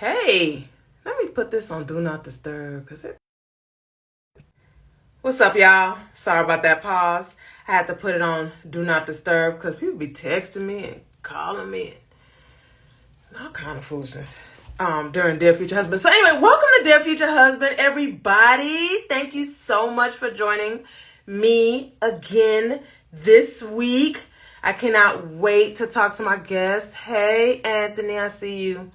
Hey, let me put this on Do Not Disturb because it. What's up, y'all? Sorry about that pause. I had to put it on Do Not Disturb because people be texting me and calling me and all kind of foolishness during Dear Future Husband. So anyway, welcome to Dear Future Husband, everybody. Thank you so much for joining me again this week. I cannot wait to talk to my guest. Hey, Anthony, I see you.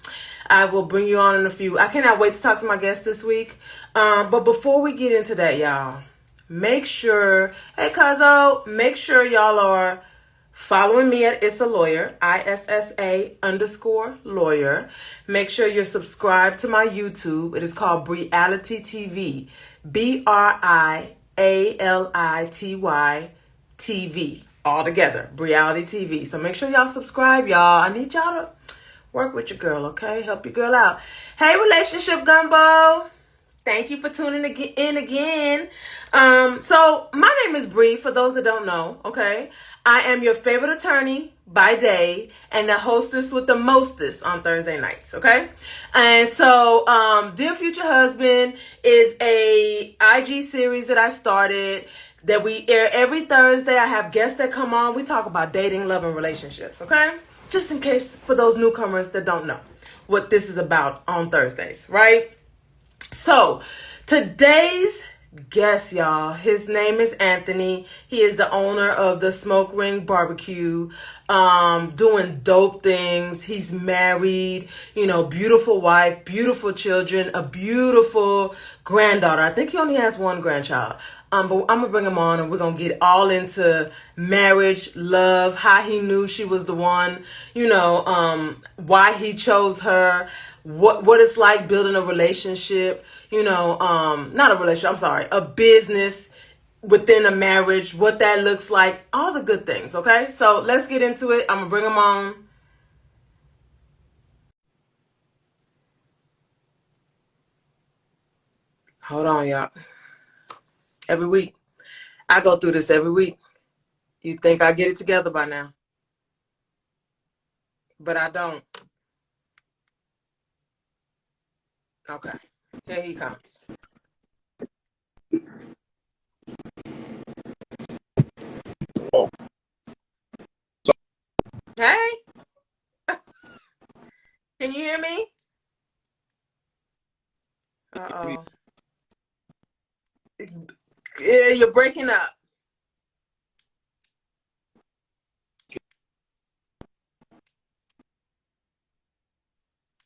I will bring you on in a few. I cannot wait to talk to my guest this week. But before we get into that, y'all, make sure, hey, Cuzzo, make sure y'all are following me at Issa Lawyer, ISSA_lawyer. Make sure you're subscribed to my YouTube. It is called Reality TV. BRIALITY TV. All together. Reality TV. So make sure y'all subscribe, y'all. I need y'all to work with your girl, okay? Help your girl out. Hey, Relationship Gumbo. Thank you for tuning in again. So my name is Bree, for those that don't know, okay? I am your favorite attorney by day and the hostess with the mostest on Thursday nights, okay? And so Dear Future Husband is a IG series that I started that we air every Thursday. I have guests that come on. We talk about dating, love, and relationships, okay? Just in case for those newcomers that don't know what this is about on Thursdays, right? So today's guest, y'all, his name is Anthony. He is the owner of the Smoke Ring Barbecue, doing dope things. He's married, beautiful wife, beautiful children, a beautiful granddaughter. I think he only has one grandchild. But I'm going to bring him on and we're going to get all into marriage, love, how he knew she was the one, why he chose her, what it's like building a relationship, not a relationship, I'm sorry, a business within a marriage, what that looks like, all the good things, okay? So let's get into it. I'm going to bring him on. Hold on, y'all. Every week. I go through this every week. You think I get it together by now. But I don't. Okay. Here he comes. Hey. Can you hear me? Uh-oh. Yeah, you're breaking up.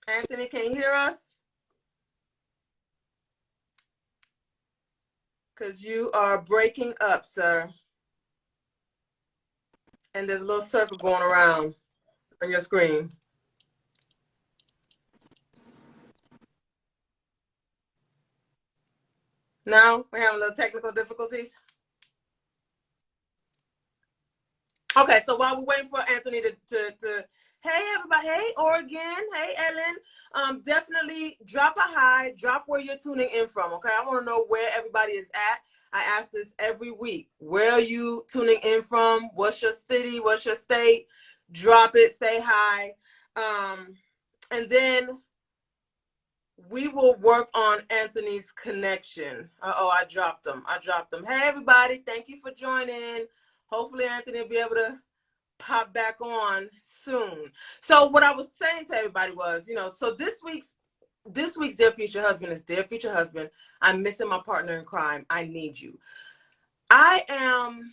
Anthony, can you hear us? Because you are breaking up, sir. And there's a little circle going around on your screen. No? We're having a little technical difficulties? Okay, so while we're waiting for Anthony to hey, everybody. Hey, Oregon. Hey, Ellen. Definitely drop a hi. Drop where you're tuning in from, okay? I want to know where everybody is at. I ask this every week. Where are you tuning in from? What's your city? What's your state? Drop it. Say hi. And then we will work on Anthony's connection. Uh-oh, I dropped them. Hey, everybody. Thank you for joining. Hopefully, Anthony will be able to pop back on soon. So what I was saying to everybody was, so this week's Dear Future Husband is Dear Future Husband. I'm missing my partner in crime. I need you. I'm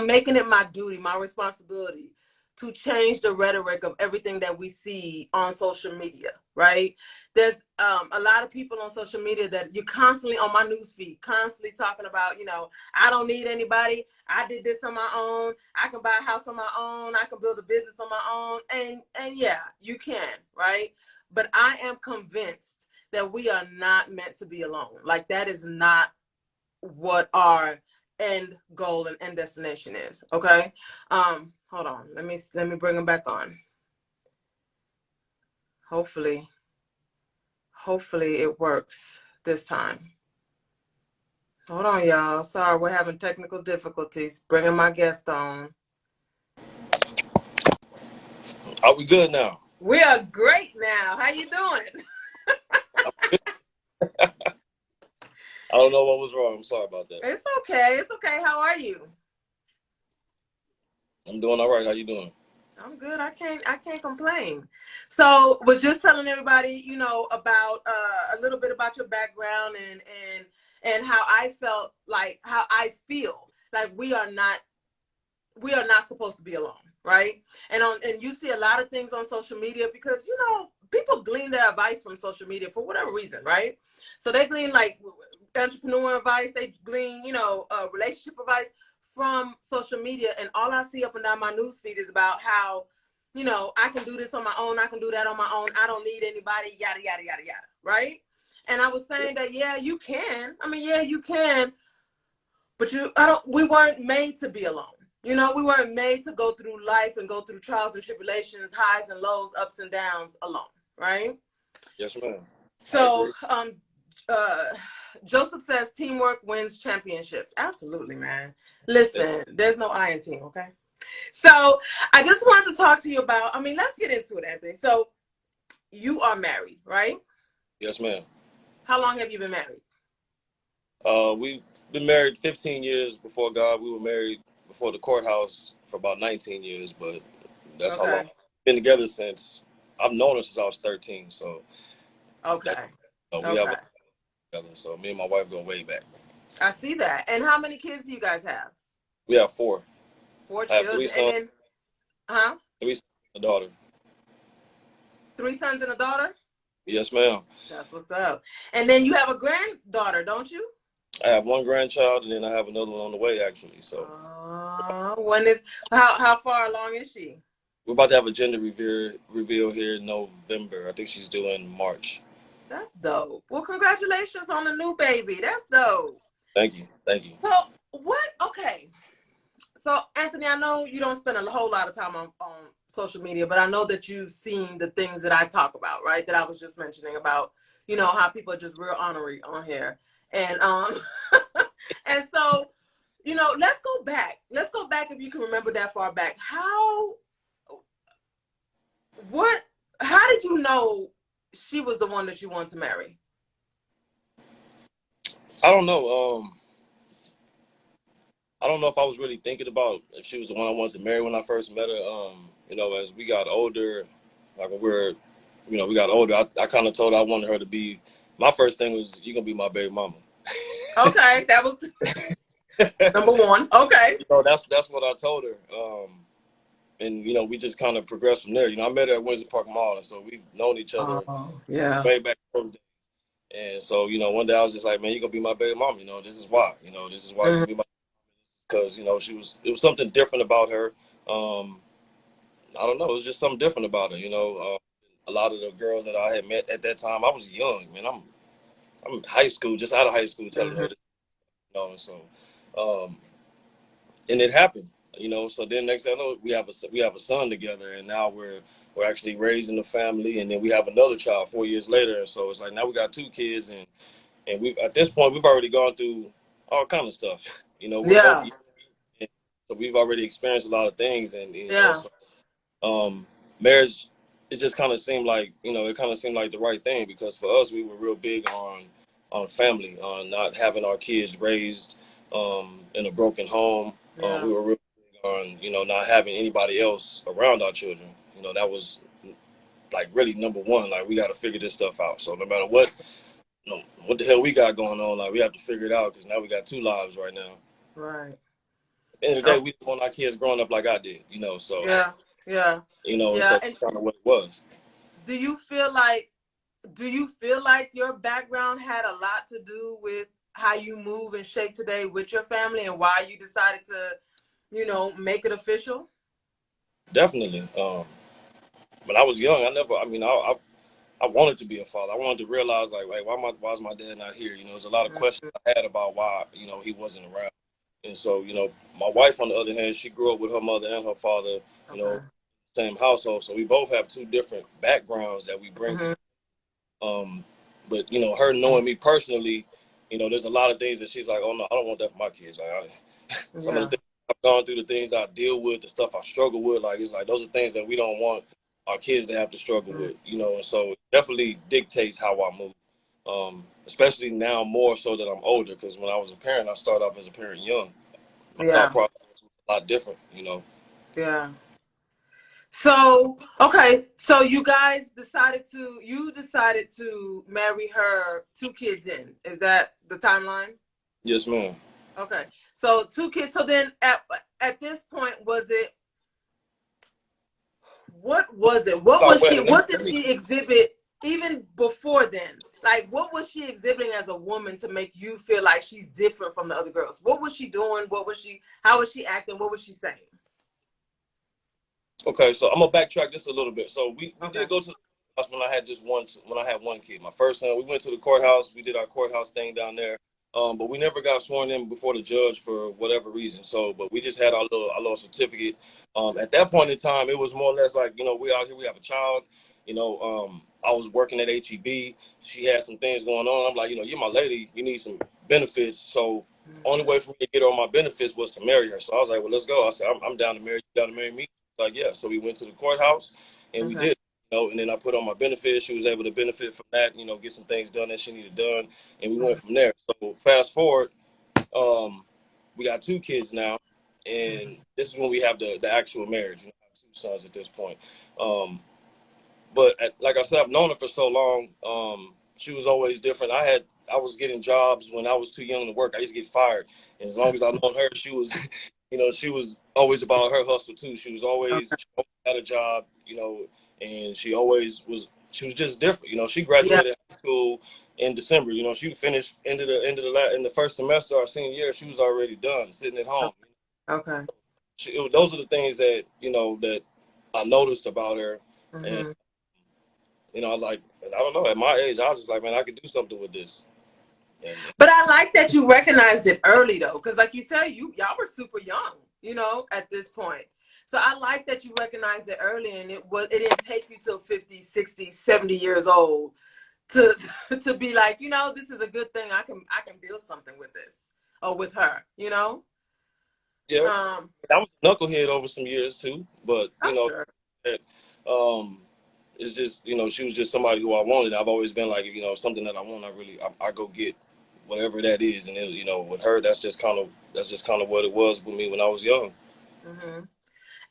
making it my duty, my responsibility to change the rhetoric of everything that we see on social media, right? There's a lot of people on social media that you're constantly on my newsfeed, constantly talking about, I don't need anybody. I did this on my own. I can buy a house on my own. I can build a business on my own. And yeah, you can, right? But I am convinced that we are not meant to be alone. Like that is not what our end goal and end destination is. Okay. Hold on. Let me bring him back on. Hopefully it works this time. Hold on, y'all. Sorry, we're having technical difficulties. Bringing my guest on. Are we good now? We are great now. How you doing? I don't know what was wrong. I'm sorry about that. It's okay. It's okay. How are you? I'm doing all right. How you doing? I'm good. I can't complain. So, was just telling everybody, about a little bit about your background and how I felt like how I feel like we are not supposed to be alone, right? And you see a lot of things on social media because people glean their advice from social media for whatever reason, right? So they glean like entrepreneur advice, they glean relationship advice from social media, and all I see up and down my news feed is about how I can do this on my own, I can do that on my own, I don't need anybody, yada yada yada yada, right? And I was saying that yeah, you can. I mean, yeah, you can, but we weren't made to be alone. We weren't made to go through life and go through trials and tribulations, highs and lows, ups and downs alone, right? Yes, ma'am. I So, agree. uh, Joseph says teamwork wins championships. Absolutely, man. Yeah. Listen, there's no I in team, okay? So, I just wanted to talk to you about, let's get into it, Anthony. So, you are married, right? Yes, ma'am. How long have you been married? We've been married 15 years before God. We were married before the courthouse for about 19 years, but that's how long. Okay. Been together since I've known her since I was 13. So that Okay. we have a Okay. together. So me and my wife go way back. I see that. And how many kids do you guys have? We have four. Four I have three children. And sons, then, huh? three sons, and a daughter. Three sons and a daughter? Yes, ma'am. That's what's up. And then you have a granddaughter, don't you? I have one grandchild, and then I have another one on the way, actually. So When is how far along is she? we're about to have a gender reveal here in November. I think she's due in March. That's dope. Well, congratulations on the new baby. That's dope. Thank you. Thank you. So what? Okay. So Anthony, I know you don't spend a whole lot of time on social media, but I know that you've seen the things that I talk about, right? That I was just mentioning about, how people are just real honorary on here. And and so, let's go back. Let's go back if you can remember that far back. What how did you know she was the one that you want to marry? I don't know. I don't know if I was really thinking about if she was the one I wanted to marry when I first met her. As we got older, like when we got older, I kind of told her I wanted her to be. My first thing was, "You gonna be my baby mama." Okay, that was number one. Okay. That's what I told her. And we just kind of progressed from there. I met her at Windsor Park Mall, and so we've known each other Oh, yeah. way back those days. And so, one day I was just like, "Man, you're gonna be my baby mom. This is why. This is why you're Mhm. gonna be my," because it was something different about her. Um, I don't know, it was just something different about her. A lot of the girls that I had met at that time, I was young, man. I'm in high school, just out of high school, telling her Mhm. this, and so, um, and it happened. So then next thing I know, we have a son together, and now we're actually raising the family, and then we have another child 4 years later, and so it's like now we got two kids, and we at this point we've already gone through all kind of stuff. We're both Yeah. young, so we've already experienced a lot of things, and Yeah. so marriage, it just kind of seemed like it kind of seemed like the right thing, because for us we were real big on family, on not having our kids raised in a broken home. We Yeah. were real big on not having anybody else around our children. That was like really number one. Like, we got to figure this stuff out. So no matter what the hell we got going on, like, we have to figure it out, because now we got two lives right now. Right. At the end of the day, Oh, we don't want our kids growing up like I did. So yeah. Yeah. and Yeah. so And that's kind of what it was. do you feel like your background had a lot to do with how you move and shape today with your family and why you decided to, make it official? Definitely. When I was young, I never. I mean, I wanted to be a father. I wanted to realize, like, why is my dad not here? There's a lot of questions Mhm. I had about why he wasn't around. And so, my wife, on the other hand, she grew up with her mother and her father, Okay. same household. So we both have two different backgrounds that we bring to. Hmm. Um, but her knowing me personally, there's a lot of things that she's like, "Oh no, I don't want that for my kids." Like, some of the Yeah. things I've gone through, the things I deal with, the stuff I struggle with, like, it's like those are things that we don't want. our kids to have to struggle with, you know, and so it definitely dictates how I move. Especially now more so that I'm older, because when I was a parent, I started off as a parent young. My thought Yeah. process was a lot different, you know. Yeah. So, okay, so you guys decided to marry her 2 kids in. Is that the timeline? Yes, ma'am. Okay. So 2 kids. So then at this point, what was it? Start wedding. What did she exhibit even before then? Like, what was she exhibiting as a woman to make you feel like she's different from the other girls? What was she doing? How was she acting? What was she saying? Okay, so I'm gonna backtrack just a little bit. So we Okay. did go to the courthouse when I had one kid. My first son, we went to the courthouse. We did our courthouse thing down there. But we never got sworn in before the judge for whatever reason. So, but we just had our little certificate. At that point in time, it was more or less like, you know, we out here, we have a child. You know, I was working at HEB. She had some things going on. I'm like, you know, you're my lady. You need some benefits. So, only way for me to get her on my benefits was to marry her. So I was like, well, let's go. I said, I'm down to marry you. Down to marry me. Like, yeah. So we went to the courthouse and we Okay. did. You know, and then I put on my benefits. She was able to benefit from that. You know, get some things done that she needed done, and we went from there. So fast forward, um, we got 2 kids now, and this is when we have the actual marriage. We have 2 sons at this point. Um, like I said, I've known her for so long. She was always different. I was getting jobs when I was too young to work. I used to get fired, and as long as I known her, she was, you know, she was always about her hustle too. Okay. She always had a job, you know, and she always was. She was just different. You know, she Yeah. graduated high school in December. You know, she finished in the first semester our senior year. She was already done, sitting at home. Okay. Those are the things that, you know, that I noticed about her. And Mm-hmm. you know, like, I don't know, at my age, I was just like, man, I could do something with this. And But I like that you recognized it early though, because like you said, y'all were super young, you know, at this point. So I like that you recognized it early, and it didn't take you till 50, 60, 70 years old to to be like, you know, this is a good thing. I can build something with this or with her, you know. yeah, Um, I was a knucklehead over some years too, but, you I'm know, sure. that, um, it's just, you know, she was just somebody who I wanted. I've always been like, you know, something that I want, I go get whatever that is. And, you know, with her, that's just kind of what it was with me when I was young. Hmm.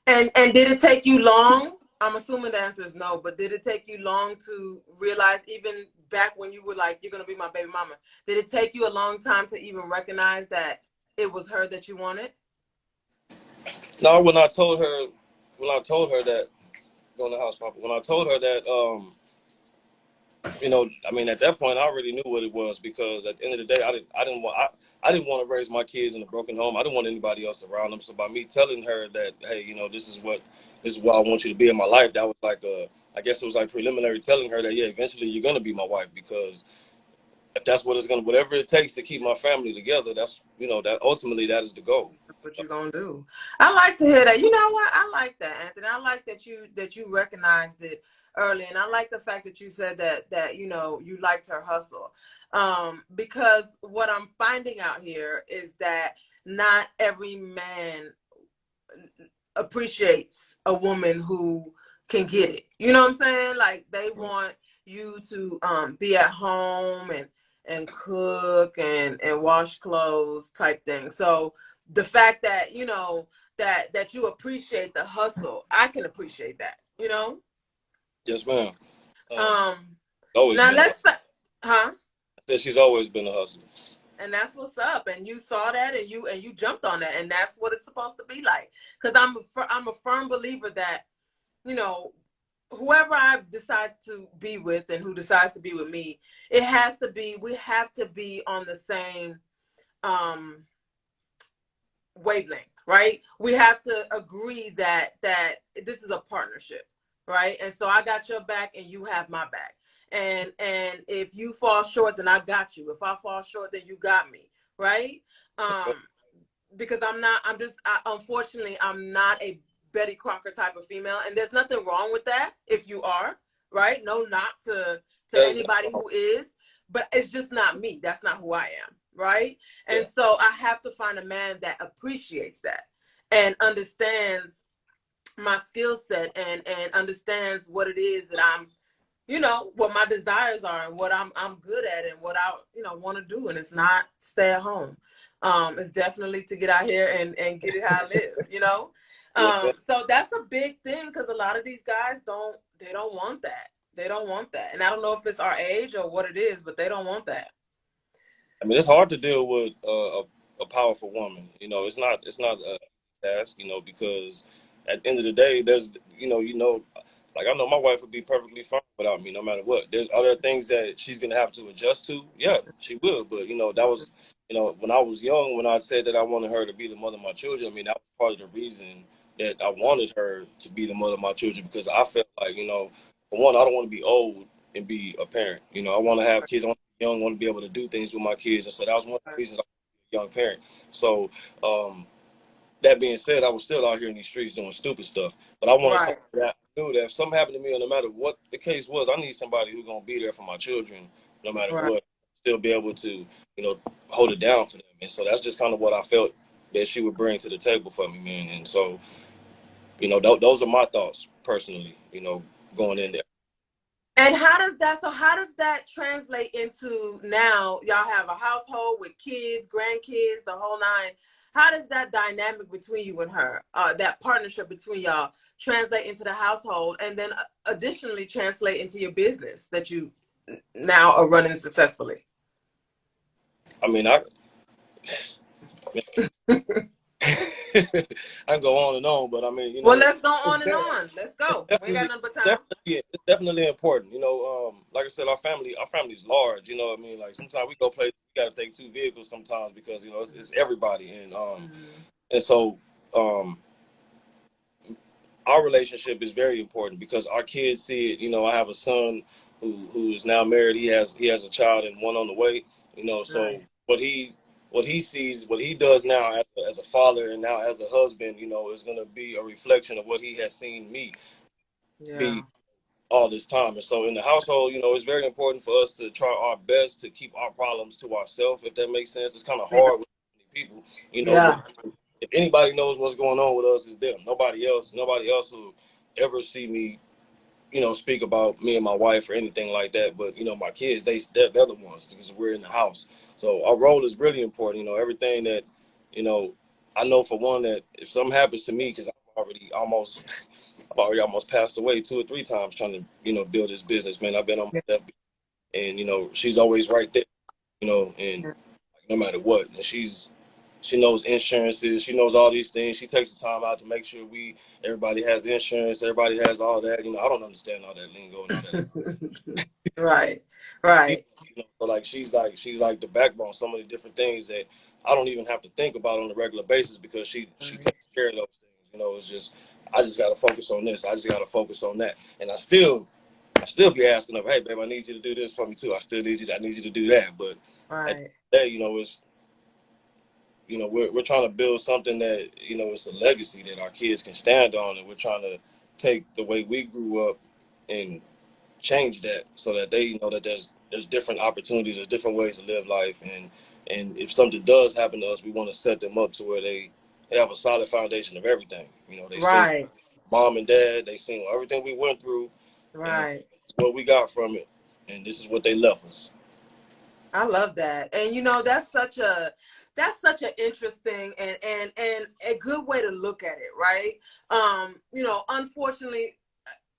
And did it take you long? I'm assuming the answer is no, but did it take you long to realize, even back when you were like, you're gonna be my baby mama, did it take you a long time to even recognize that it was her that you wanted? Now, when I told her that, going to the house, Papa, when I told her that, you know, I mean, at that point, I already knew what it was, because at the end of the day, I didn't want to raise my kids in a broken home. I didn't want anybody else around them. So by me telling her that, hey, you know, this is what I want you to be in my life, that was like I guess it was like preliminary telling her that, yeah, eventually you're gonna be my wife, because if that's whatever it takes to keep my family together, that's, you know, that ultimately that is the goal. What you gonna do? I like to hear that. You know what? I like that, Anthony. I like that you recognized it early, and I like the fact that you said that you know you liked her hustle, because what I'm finding out here is that not every man appreciates a woman who can get it. You know what I'm saying? Like, they want you to be at home and cook and wash clothes type thing. So the fact that, you know, that you appreciate the hustle, I can appreciate that, you know? Yes, ma'am. Um, Um always now been a hustler. huh? I said she's always been a hustler. And that's what's up. And you saw that, and you jumped on that, and that's what it's supposed to be like. Because I'm a firm believer that, you know, whoever I decide to be with and who decides to be with me, we have to be on the same um wavelength, right? We have to agree that this is a partnership, right? And so I got your back and you have my back. And if you fall short, then I got you. If I fall short, then you got me, right? Um, because unfortunately, I'm not a Betty Crocker type of female, and there's nothing wrong with that if you are, right? No, not to That is not anybody wrong. who is, but it's just not me. That's not who I am, right? Yeah. And so I have to find a man that appreciates that and understands my skill set and understands what it is that I'm, what my desires are and what I'm good at and what I, want to do. And it's not stay at home. It's definitely to get out here and get it how I live. Yes, ma'am. So that's a big thing because a lot of these guys they don't want that. They don't want that. And I don't know if it's our age or what it is, but they don't want that. I mean, it's hard to deal with a powerful woman. It's not a task. Because at the end of the day, there's like I know my wife would be perfectly fine without me, no matter what. There's other things that she's gonna have to adjust to. Yeah, she will. But that was when I was young, when I said that I wanted her to be the mother of my children. I mean, that was part of the reason that I wanted her to be the mother of my children because I felt like for one, I don't want to be old and be a parent. I want to have kids. I want to be young. I want to be able to do things with my kids, and so that was one of the reasons I was a young parent. So that being said, I was still out here in these streets doing stupid stuff. But I wanted Right. something that I knew that if something happened to me, or no matter what the case was, I need somebody who's gonna be there for my children, no matter Right. what. Still be able to, hold it down for them. And so that's just kind of what I felt that she would bring to the table for me, man. And so, those are my thoughts personally. Going in there. And how does that translate into now y'all have a household with kids, grandkids, the whole nine? How does that dynamic between you and her, that partnership between y'all translate into the household and then additionally translate into your business that you now are running successfully? I mean, I can go on and on, but I mean, Well, let's go it's on and on. Let's go. We ain't got definitely, nothing but time. definitely, it's definitely important. Like I said, our family's large. You know what I mean? Like sometimes we go play, we got to take two vehicles sometimes because it's everybody, Mm-hmm. and so um, our relationship is very important because our kids see it. I have a son who is now married. He has a child and one on the way. So Nice. what he sees, what he does now as a father and now as a husband, is going to be a reflection of what he has seen me Yeah. be all this time. And so in the household, it's very important for us to try our best to keep our problems to ourselves, if that makes sense. It's kind of Yeah. hard with people, but Yeah. if anybody knows what's going on with us, it's them. Nobody else will ever see me, speak about me and my wife or anything like that. But, my kids, they're the ones because we're in the house. So our role is really important. Everything that, you know, I know for one that if something happens to me, because I've already almost passed away 2 or 3 times trying to, build this business, man. I've been on my deathbed and, she's always right there, and Yeah. no matter what. And she knows insurances. She knows all these things. She takes the time out to make sure everybody has insurance. Everybody has all that. I don't understand all that lingo and all that. Right. She, Right. so like she's like the backbone. So many different things that I don't even have to think about on a regular basis because she Right. takes care of those things. It's just I just got to focus on this. I just got to focus on that. And I still be asking her, hey babe, I need you to do this for me too. I need you to do that. But at Right. the end of the day, it's we're trying to build something that it's a legacy that our kids can stand on, and we're trying to take the way we grew up and change that so that they know that there's different opportunities, there's different ways to live life, and if something does happen to us, we want to set them up to where they have a solid foundation of everything. They seen Right. mom and dad, they seen everything we went through, and Right. what we got from it, and this is what they left us. I love that. And that's such an interesting and a good way to look at it, right? Unfortunately,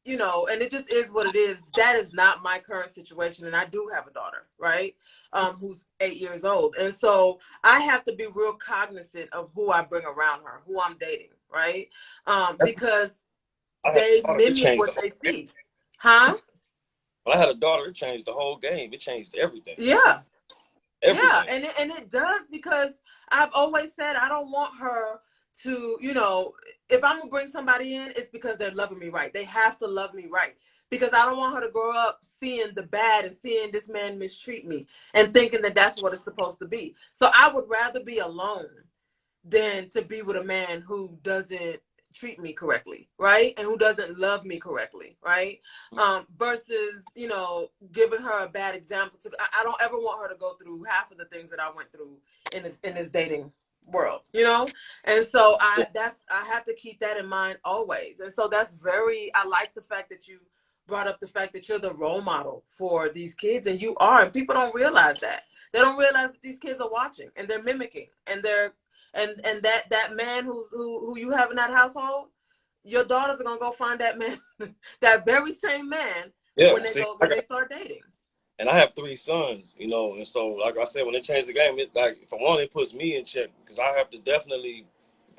and it just is what it is. That is not my current situation. And I do have a daughter, right? Who's 8 years old. And so I have to be real cognizant of who I bring around her, who I'm dating, right? Because I had they a daughter, it mimic changed the what whole they game. see. Huh? When I had a daughter, it changed the whole game. It changed everything. Yeah. Yeah, Everything. and it does because I've always said I don't want her to, if I'm gonna bring somebody in, it's because they're loving me right. They have to love me right because I don't want her to grow up seeing the bad and seeing this man mistreat me and thinking that that's what it's supposed to be. So I would rather be alone than to be with a man who doesn't treat me correctly, right? And who doesn't love me correctly, right? Versus, giving her a bad example. I don't ever want her to go through half of the things that I went through in this dating world, you know? And so Yeah. I have to keep that in mind always. And so that's very, I like the fact that you brought up the fact that you're the role model for these kids, and you are, and people don't realize that. They don't realize that these kids are watching and they're mimicking, and they're and that man who you have in that household, your daughters are gonna go find that man, that very same man Yeah. See, when they start dating. and I have three sons, you know, and so like I said, when they change the game, it's like for one, it puts me in check because I have to definitely,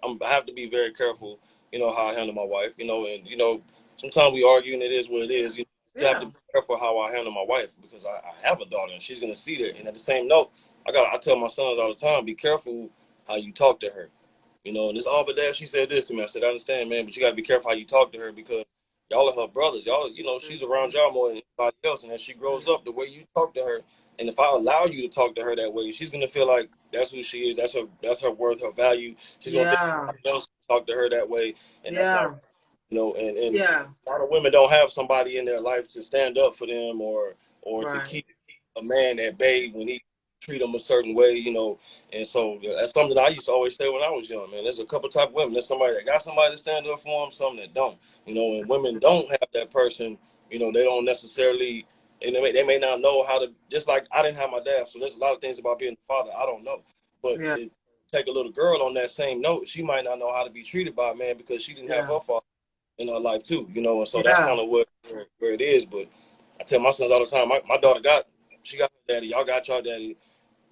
I have to be very careful, you know, how I handle my wife, you know, and you know, sometimes we argue and it is what it is. You know, you have to Yeah, be careful how I handle my wife because I have a daughter and she's gonna see that. And at the same note, I tell my sons all the time, be careful how you talk to her. You know, and it's all but that she said this to me. I said, I understand, man, but you gotta be careful how you talk to her because y'all are her brothers. Y'all, you know, she's around y'all more than anybody else. And as she grows up, the way you talk to her, and if I allow you to talk to her that way, she's gonna feel like that's who she is. That's her worth, her value. She's gonna think yeah, somebody else talk to her that way, and that's not, yeah, you know. And yeah. a lot of women don't have somebody in their life to stand up for them or to Right. keep a man at bay when he treat them a certain way, you know. And so yeah, that's something that I used to always say when I was young, man. There's a couple type of women. There's somebody that got somebody to stand up for them, some that don't, you know. And women don't have that person, you know. They don't necessarily, and they may not know how to. Just like I didn't have my dad, so there's a lot of things about being a father I don't know. But Yeah, it take a little girl on that same note, she might not know how to be treated by a man because she didn't have yeah, her father in her life too, you know. And so that's yeah, kind of where it is. But I tell my sons all the time, my daughter she got her daddy, y'all got your daddy,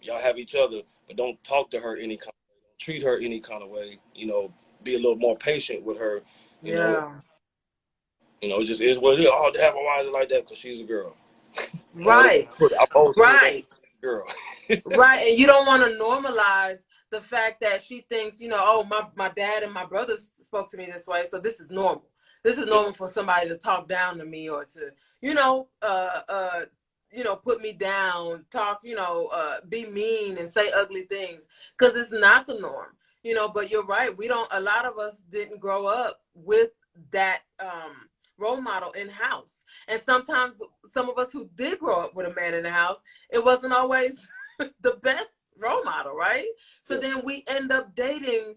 y'all have each other, but don't talk to her any kind of way. Don't treat her any kind of way. You know, be a little more patient with her. You know, yeah. it just is what it is. Oh, dad, why is it like that? Because she's a girl. I want to Right, put. I'm old school. Don't right, she's a girl. right. And you don't want to normalize the fact that she thinks, you know, oh, my dad and my brother spoke to me this way, so this is normal. This is Yeah, normal for somebody to talk down to me or to, you know, put me down, talk, be mean and say ugly things, because it's not the norm, you know. But you're right. We don't. A lot of us didn't grow up with that role model in house, and sometimes some of us who did grow up with a man in the house, it wasn't always the best role model, right? So yeah. then we end up dating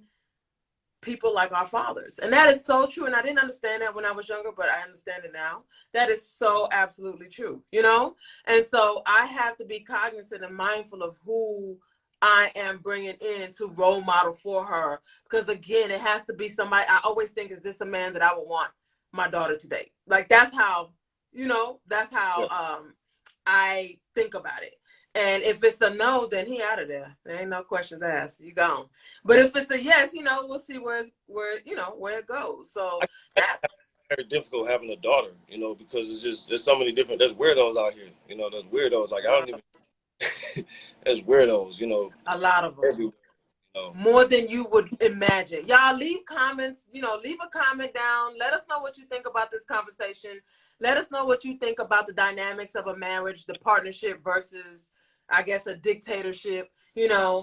people like our fathers. And that is so true. And I didn't understand that when I was younger, but I understand it now. That is so absolutely true, you know? And so I have to be cognizant and mindful of who I am bringing in to role model for her. Because again, it has to be somebody. I always think, is this a man that I would want my daughter to date? Like that's how, that's how Yeah. I think about it. And if it's a no, then he out of there. There ain't no questions asked. You gone. But if it's a yes, we'll see where it goes. I, So I that very difficult having a daughter, you know, because it's just there's so many different. There's weirdos out here, you know. There's weirdos like I don't even. There's weirdos, you know, a lot of them. everywhere. You know. More than you would imagine. Y'all leave comments, leave a comment down. Let us know what you think about this conversation. Let us know what you think about the dynamics of a marriage, the partnership versus, I guess, a dictatorship, and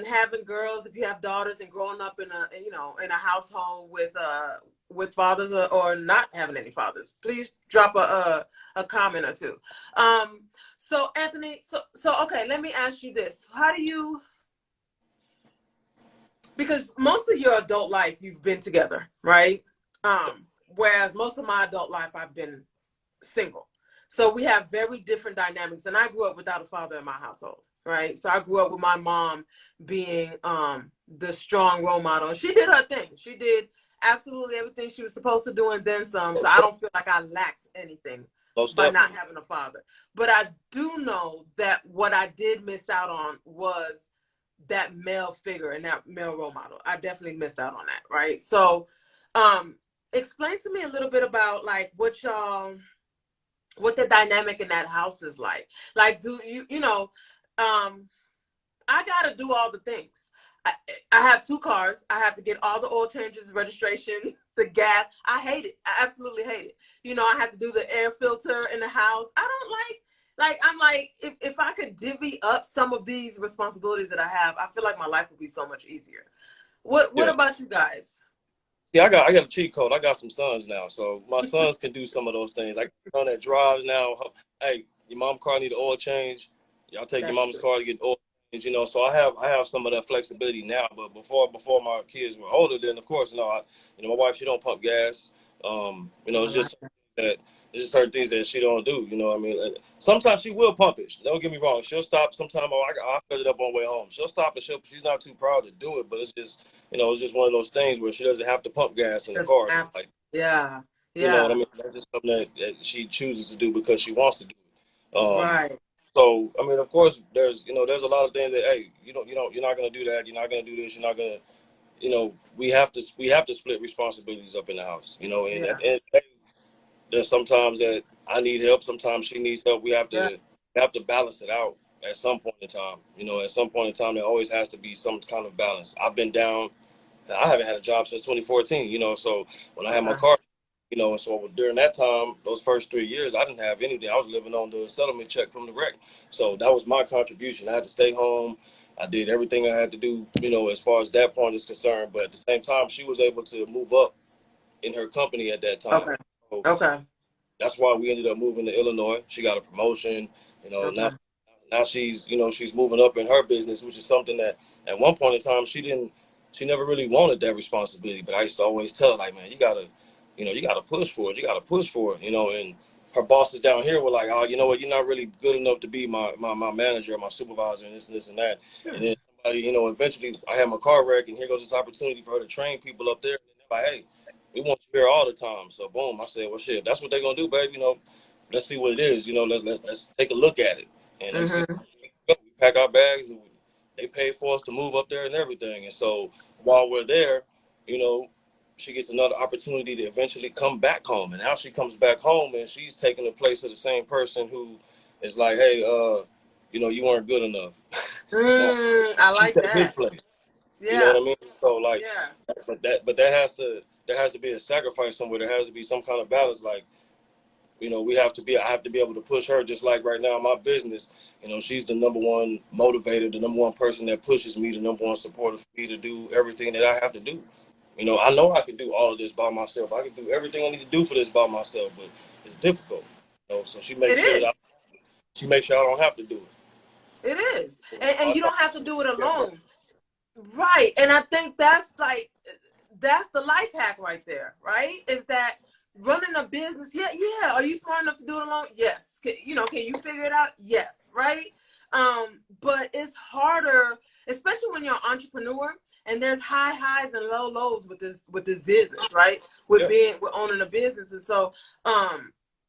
having girls, if you have daughters and growing up in a household with fathers or not having any fathers. Please drop a comment or two. So Anthony, so okay, let me ask you this. How do you, because most of your adult life you've been together, right? Whereas most of my adult life I've been single. So we have very different dynamics. And I grew up without a father in my household, right? So I grew up with my mom being the strong role model. And she did her thing. She did absolutely everything she was supposed to do and then some. So I don't feel like I lacked anything Most by not definitely. having a father. But I do know that what I did miss out on was that male figure and that male role model. I definitely missed out on that, right? So explain to me a little bit about like what the dynamic in that house is like. Like, do I gotta do all the things. I have two cars. I have to get all the oil changes, registration, the gas. I hate it. I absolutely hate it. I have to do the air filter in the house. I don't I'm like, if I could divvy up some of these responsibilities that I have, I feel like my life would be so much easier. What Yeah. about you guys? See, I got a cheat code. I got some sons now, so my sons can do some of those things. I got a son that drives now. Hey, your mom car need an oil change. Y'all take your That's mom's true. car to get oil. you know, so I have some of that flexibility now. But before my kids were older, then of course, you know, my wife, she don't pump gas. You know, I like that. it's just certain things that she don't do. You know what I mean? Sometimes she will pump it. Don't get me wrong. She'll stop. Sometimes I fill it up on the way home. She'll stop and she's not too proud to do it. But it's just, you know, it's just one of those things where she doesn't have to pump gas She in the doesn't car. have to. Like, Yeah. you know what I Yeah. mean? That's just something that she chooses to do because she wants to do it. Right. So I mean, of course, there's a lot of things that, hey, you're not gonna do that. You're not gonna do this. You're not gonna, you know, we have to split responsibilities up in the house. You know, and at Yeah. the end of the day, there's sometimes that I need help. Sometimes she needs help. Yeah. We have to balance it out at some point in time. You know, at some point in time, there always has to be some kind of balance. I've been down. I haven't had a job since 2014. You know, so when I had my Okay. car, you know, and so during that time, those first 3 years, I didn't have anything. I was living on the settlement check from the wreck. So that was my contribution. I had to stay home. I did everything I had to do, you know, as far as that point is concerned. But at the same time, she was able to move up in her company at that time. Okay. So Okay. that's why we ended up moving to Illinois. She got a promotion, you know, Okay. now she's, you know, she's moving up in her business, which is something that at one point in time she never really wanted that responsibility. But I used to always tell her, like, man, you gotta push for it. You gotta push for it, you know. And her bosses down here were like, oh, you know what, you're not really good enough to be my manager or my supervisor and this and that. And Hmm. then somebody, you know, eventually I had my car wreck, and here goes this opportunity for her to train people up there. And they're like, hey, we want you here all the time. So boom, I said, well, shit, if that's what they're gonna do, babe. You know, let's see what it is. You know, let's take a look at it. And next thing Mm-hmm. we pack our bags, and they paid for us to move up there and everything. And so while we're there, you know, she gets another opportunity to eventually come back home. And now she comes back home, and she's taking the place of the same person who is like, hey, you know, you weren't good enough. Now I she like take his that. place. You know Yeah. what I mean? So like, Yeah. but that has to be a sacrifice somewhere. There has to be some kind of balance. Like, you know, I have to be able to push her, just like right now in my business. You know, she's the number one motivator, the number one person that pushes me, the number one supporter for me to do everything that I have to do. You know I can do all of this by myself. I can do everything I need to do for this by myself, but it's difficult. You know, so It is. she makes sure I don't have to do it. It is. So And I you try don't have to do it to alone. Right. And I think that's the life hack right there, right? Is that running a business? Yeah, yeah. Are you smart enough to do it alone? Yes. You know, can you figure it out? Yes, right? But it's harder, especially when you're an entrepreneur and there's high highs and low lows with this business, right? yeah. With owning a business. And so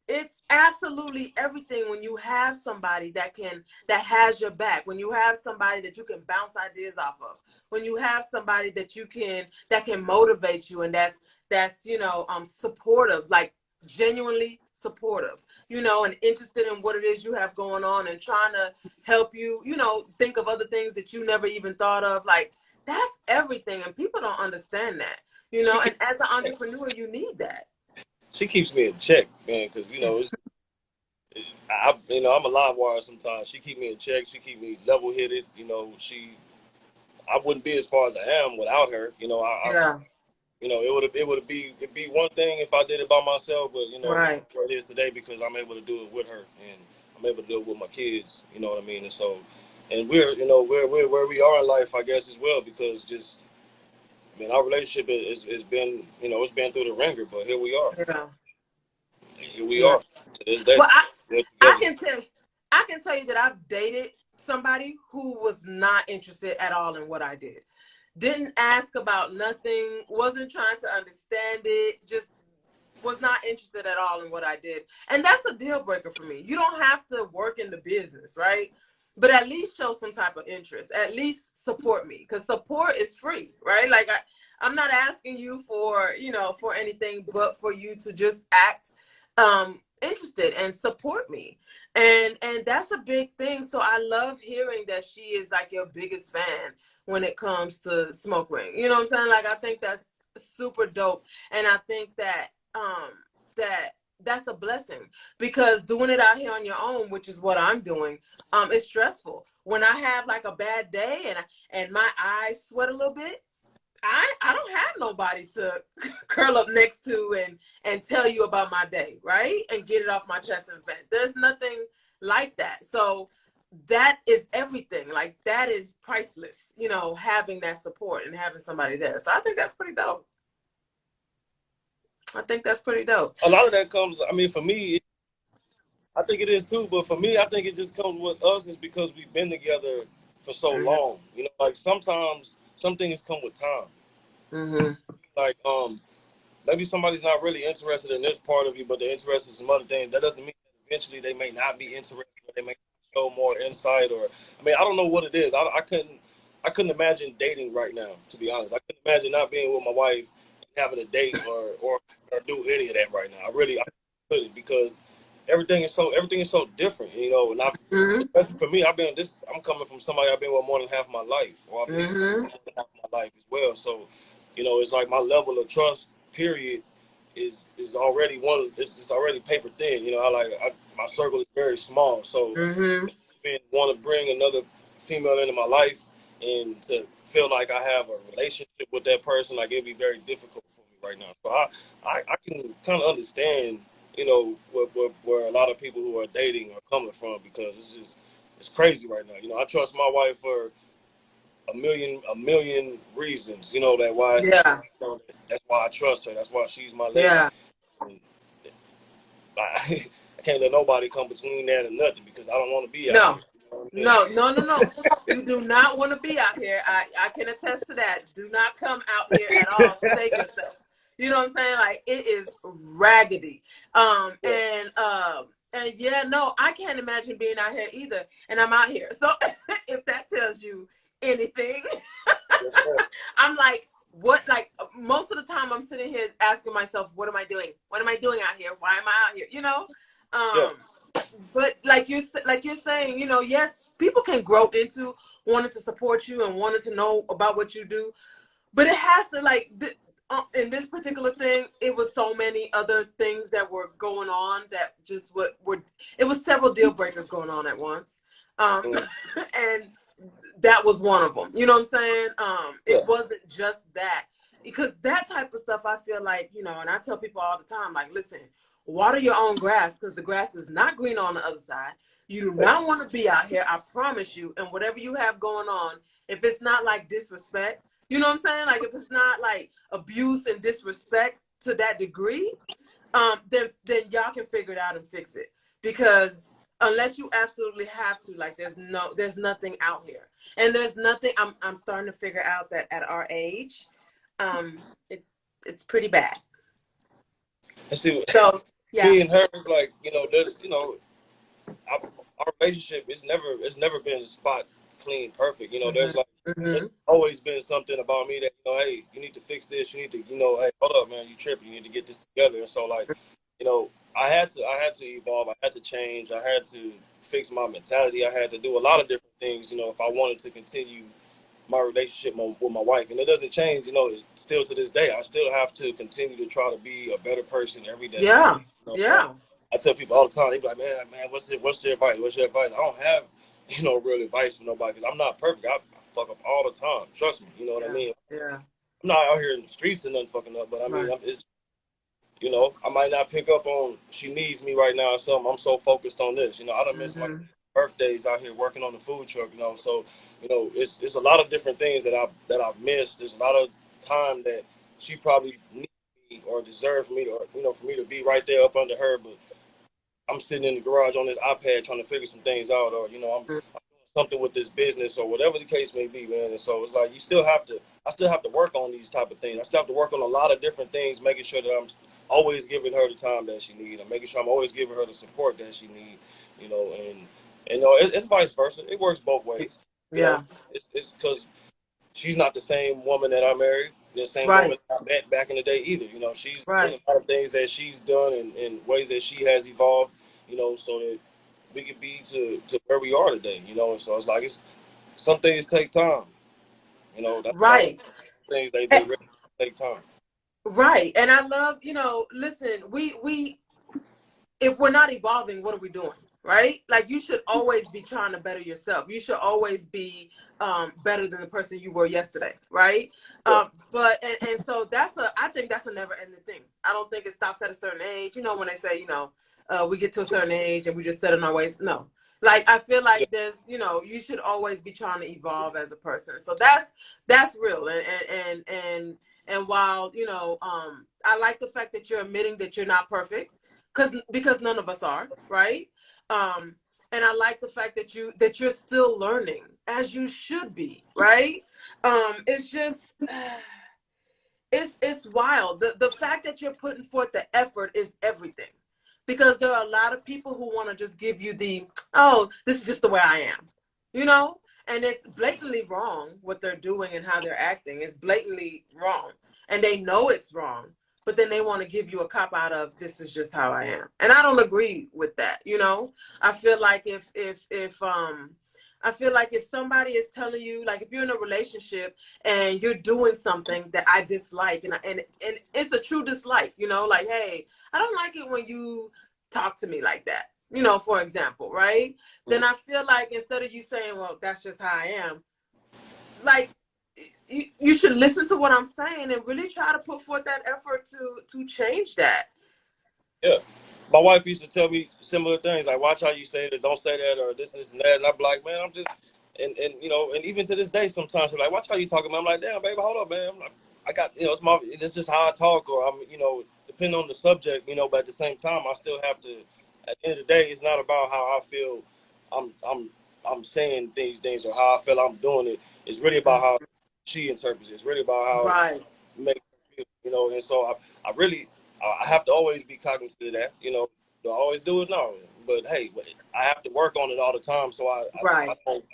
it's absolutely everything when you have somebody that has your back, when you have somebody that you can bounce ideas off of, when you have somebody that can motivate you, and that's supportive, like genuinely supportive, and interested in what it is you have going on and trying to help you, think of other things that you never even thought of. Like, that's everything, and people don't understand that, She and keeps as an entrepreneur you need that. she keeps me in check, man, because you know I'm a live wire sometimes. She keep me in check. She keep me level headed. You know, I wouldn't be as far as I am without her. You know, Yeah. it'd be one thing if I did it by myself, but you know, Right. where it is today because I'm able to do it with her and I'm able to do it with my kids. You know what I mean? And so, and we're where we are in life, I guess, as well, because just, I mean, our relationship is been, it's been through the ringer, but here we are. Yeah. Here we Yeah. are to this day. Well, I We're I together. can tell I can tell you that I've dated somebody who was not interested at all in what I did. Didn't ask about nothing, wasn't trying to understand it, just was not interested at all in what I did. And that's a deal breaker for me. You don't have to work in the business, right? But at least show some type of interest. At least support me, because support is free, right? Like, I'm not asking you for anything but for you to just act interested and support me. And that's a big thing. So I love hearing that she is like your biggest fan when it comes to Smoke Ring. You know what I'm saying? Like, I think that's super dope. And I think that that's a blessing, because doing it out here on your own, which is what I'm doing, it's stressful. When I have like a bad day and my eyes sweat a little bit, I don't have nobody to curl up next to and tell you about my day, right? And get it off my chest and vent. There's nothing like that. So that is everything. Like, that is priceless, you know, having that support and having somebody there. So I think that's pretty dope. I think that's pretty dope. A lot of that comes. I mean, for me, I think it is too. But for me, I think it just comes with us is because we've been together for so Mm-hmm. long. You know, like sometimes some things come with time. Mm-hmm. Like maybe somebody's not really interested in this part of you, but they're interested in some other things. That doesn't mean that eventually they may not be interested, or they may show more insight. Or I mean, I don't know what it is. I couldn't imagine dating right now. To be honest, I couldn't imagine not being with my wife and having a date or do any of that right now. I couldn't because everything is so different. You know, and I Mm-hmm. especially for me, I've been this. I'm coming from somebody I've been with more than half my life, or I'll be more Mm-hmm. than half my life as well. So, you know, it's like my level of trust, period, is already it's already paper thin. You know, my circle is very small. So, Mm-hmm. want to bring another female into my life and to feel like I have a relationship with that person, like it'd be very difficult for me right now. So I can kind of understand, you know, where a lot of people who are dating are coming from because it's crazy right now. You know, I trust my wife for a million reasons. You know that why Yeah. that's why I trust her. That's why she's my lady. Yeah. And I can't let nobody come between that and nothing because I don't want to be out No. here. You know what I mean? No, no, no, no. You do not want to be out here. I can attest to that. Do not come out here at all. Save yourself. You know what I'm saying? Like, it is raggedy. Yeah. And yeah, no, I can't imagine being out here either. And I'm out here. So if that tells you anything, Yes, sir. I'm like, what? Like, most of the time I'm sitting here asking myself, what am I doing? What am I doing out here? Why am I out here? You know? Yeah. But like you're saying, you know, yes, people can grow into wanting to support you and wanting to know about what you do, but it has to in this particular thing, it was so many other things that were going on that just were it was several deal breakers going on at once, Mm. and that was one of them. You know what I'm saying? Yeah. It wasn't just that, because that type of stuff, I feel like, you know, and I tell people all the time, like, listen, water your own grass, because the grass is not green on the other side. You do not want to be out here, I promise you. And whatever you have going on, if it's not like disrespect, you know what I'm saying? Like, if it's not like abuse and disrespect to that degree, then y'all can figure it out and fix it. Because unless you absolutely have to, like, there's nothing out here. And there's nothing, I'm starting to figure out that at our age, um, it's pretty bad. And see, So yeah. me and her, like, you know, there's, you know, our relationship it's never been spot clean perfect. You know, Mm-hmm. there's Mm-hmm. always been something about me that, you know, hey, you need to fix this. You need to, you know, hey, hold up, man, you tripping. You need to get this together. And so, like, you know, I had to evolve. I had to change. I had to fix my mentality. I had to do a lot of different things. You know, if I wanted to continue my relationship with my wife, and it doesn't change. You know, still to this day, I still have to continue to try to be a better person every day. Yeah. You know, so Yeah. I tell people all the time, they be like, man, what's your advice? What's your advice? I don't have, you know, real advice for nobody because I'm not perfect. I fuck up all the time. Trust me. You know what I Yeah. mean? Yeah. I'm not out here in the streets and nothing fucking up, but I mean, Right. you know, I might not pick up on she needs me right now or something. I'm so focused on this. You know, I done missed like Mm-hmm. birthdays out here working on the food truck. You know, so you know, it's a lot of different things that I've missed. There's a lot of time that she probably needs me or deserves me, or you know, for me to be right there up under her, but I'm sitting in the garage on this iPad trying to figure some things out, or you know, I'm doing something with this business, or whatever the case may be, man. And so it's like I still have to work on these type of things. I still have to work on a lot of different things, making sure that I'm always giving her the time that she needs, and making sure I'm always giving her the support that she needs, you know, and you know, it's vice versa. It works both ways, you know. Yeah. It's because she's not the same woman that I married, the same Right. woman I met back in the day either. You know, there's Right. a lot of things that she's done and ways that she has evolved, you know, so that we could be to where we are today, you know. And so it's like some things take time, you know. That's a lot of Right. things they Eh, really take time. right. And I love, you know, listen, we if we're not evolving, what are we doing? Right? Like, you should always be trying to better yourself. You should always be better than the person you were yesterday. Right? Yeah. And so I think that's a never ending thing. I don't think it stops at a certain age. You know, when they say, you know, we get to a certain age and we just set in our ways. No. Like I feel Yeah. like there's, you should always be trying to evolve as a person. So that's real. And while, I like the fact that you're admitting that you're not perfect, because none of us are, right? Um, and I like the fact that you're still learning, as you should be, right? It's just it's wild. The fact that you're putting forth the effort is everything. Because there are a lot of people who want to just give you oh, this is just the way I am. You know? And it's blatantly wrong what they're doing and how they're acting. It's blatantly wrong. And they know it's wrong. But then they want to give you a cop out of this is just how I am. And I don't agree with that, I feel like if somebody is telling you, like if you're in a relationship and you're doing something that I dislike, and it's a true dislike, like, hey, I don't like it when you talk to me like that, for example, right? Mhm. Then I feel like instead of you saying, well, that's just how I am, like you should listen to what I'm saying and really try to put forth that effort to change that. Yeah. My wife used to tell me similar things, like watch how you say that, don't say that, or this and that. And I'm like, man, I'm just, and and even to this day, sometimes she's like, watch how you talking. I'm like, damn, baby, hold up, man. I'm like, I got, it's just how I talk, or I'm, depending on the subject, but at the same time, I still have to. At the end of the day, it's not about how I feel. I'm saying things, or how I feel I'm doing it. It's really about how she interprets it. It's really about how it Right, makes her feel. And so I really I have to always be cognizant of that. Do I always do it? No, but hey, I have to work on it all the time, so I right, don't,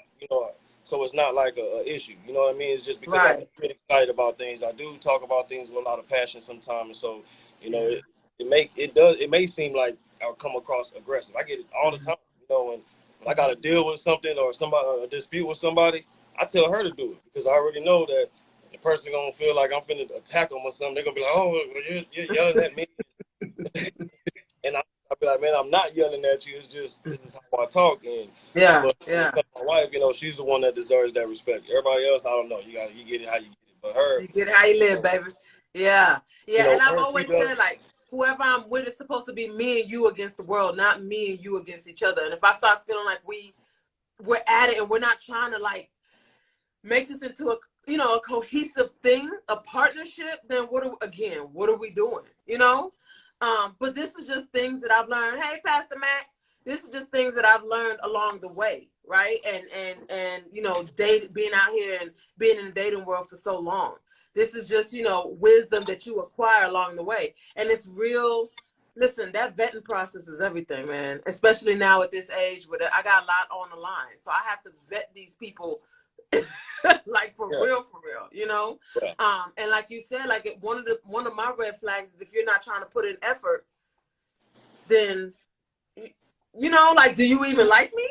so it's not like a issue. You know what I mean? It's just because I right. do get excited about things. I do talk about things with a lot of passion sometimes, and so Yeah. it may seem like I'll come across aggressive. I get it all the Mhm. time. When I got to deal with something or somebody a dispute with somebody, I tell her to do it because I already know that the person gonna feel like I'm finna attack them or something. They're gonna be like, "Oh, well, you're yelling at me," and I'll be like, "Man, I'm not yelling at you. It's just this is how I talk." Yeah, But when it yeah. comes to my wife, she's the one that deserves that respect. Everybody else, I don't know. You get it how you get it, but her, You get how you you live, know, baby. Yeah. Yeah. And I've her, she always does. said, like, whoever I'm with is supposed to be me and you against the world, not me and you against each other. And if I start feeling like we're at it and we're not trying to like make this into a cohesive thing, a partnership, then what are we doing? But this is just things that I've learned. Hey, Pastor Mac, this is just things that I've learned along the way, right? And being out here and being in the dating world for so long. This is just, wisdom that you acquire along the way. And it's real. Listen, that vetting process is everything, man. Especially now at this age where I got a lot on the line. So I have to vet these people like Yeah, for real, yeah, and like you said, like one of my red flags is if you're not trying to put in effort, then like, do you even like me?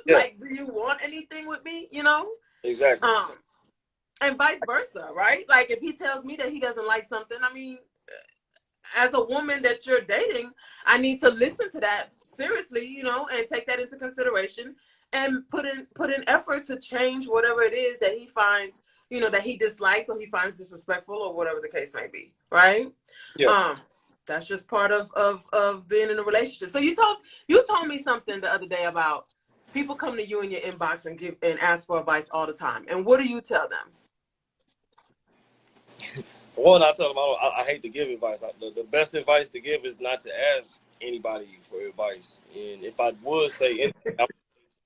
yeah, Like, do you want anything with me? exactly. um and vice versa, right? Like if he tells me that he doesn't like something, I mean, as a woman that you're dating, I need to listen to that seriously, and take that into consideration and put in effort to change whatever it is that he finds, that he dislikes or he finds disrespectful or whatever the case may be, right? Yeah. Um, that's just part of being in a relationship. So you told me something the other day about people come to you in your inbox and ask for advice all the time. And what do you tell them? For one, I tell them I hate to give advice. The best advice to give is not to ask anybody for advice. And if I would say anything, I would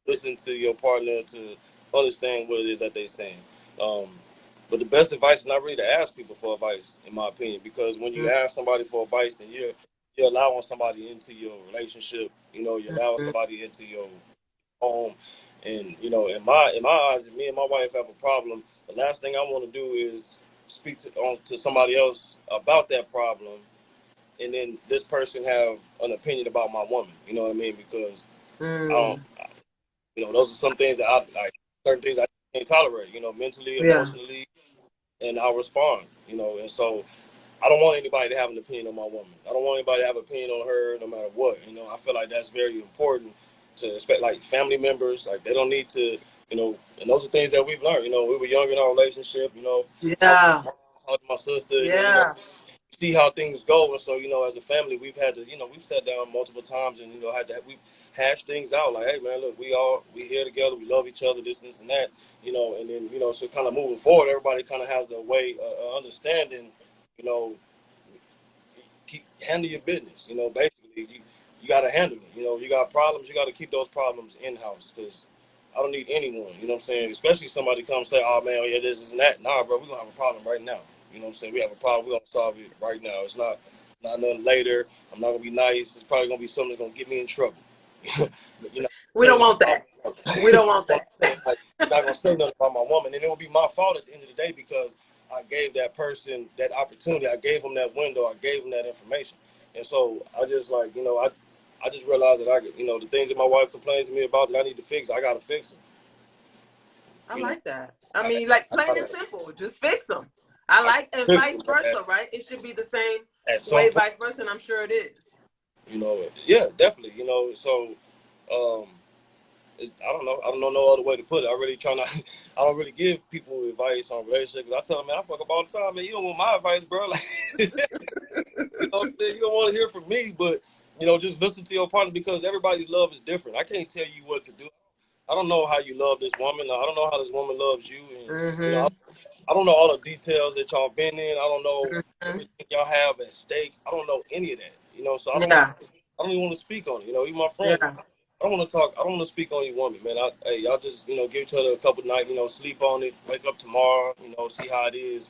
listen to your partner to understand what it is that they're saying. Um, but the best advice is not really to ask people for advice, in my opinion, because when you ask somebody for advice and you're allowing somebody into your relationship, you're allowing Mm-hmm. somebody into your home, and in my eyes, if me and my wife have a problem, the last thing I want to do is speak to somebody else about that problem, and then this person have an opinion about my woman. You know what I mean? Because I don't, Mm. those are some things that I like. Certain things I can't tolerate. Mentally, Yeah. emotionally, and I'll respond. And so I don't want anybody to have an opinion on my woman. I don't want anybody to have an opinion on her, no matter what. I feel like that's very important to expect, like family members. Like they don't need to, and those are things that we've learned. We were young in our relationship. Talk to my Yeah. mom, talk to my sister, and then Yeah. see how things go. And so, as a family, we've had to, we've sat down multiple times and, we've hashed things out like, hey, man, look, we here together. We love each other, this, and that, and then, so kind of moving forward, everybody kind of has a way, understanding, you know, handle your business. Basically, you got to handle it. You got problems, you got to keep those problems in-house because I don't need anyone, you know what I'm saying? Especially somebody come say, oh, man, oh, yeah, this and that. Nah, bro, we're going to have a problem right now. You know what I'm saying? We have a problem. We're going to solve it right now. It's not nothing later. I'm not going to be nice. It's probably going to be something that's going to get me in trouble. you know, We don't want that. We don't want that. Like, you're not going to say nothing about my woman. And it will be my fault at the end of the day because I gave that person that opportunity. I gave them that window. I gave them that information. And so I just like, I just realized that the things that my wife complains to me about that I need to fix, I got to fix them. I like that. I mean, like plain and simple, just fix them. I like, and vice versa, right? It should be the same way, vice versa, and I'm sure it is. Yeah, definitely. So I don't know. I don't know no other way to put it. I don't really give people advice on relationships. I tell them, man, I fuck up all the time, man. You don't want my advice, bro. Like, you know what I'm saying? You don't want to hear from me, but just listen to your partner because everybody's love is different. I can't tell you what to do. I don't know how you love this woman. I don't know how this woman loves you, and I don't know all the details that y'all been in. I don't know everything y'all have at stake. I don't know any of that. So I don't even want to speak on it. You my friend. Yeah. I don't want to talk. I don't want to speak on your woman, man. Y'all just give each other a couple nights. Sleep on it. Wake up tomorrow. See how it is.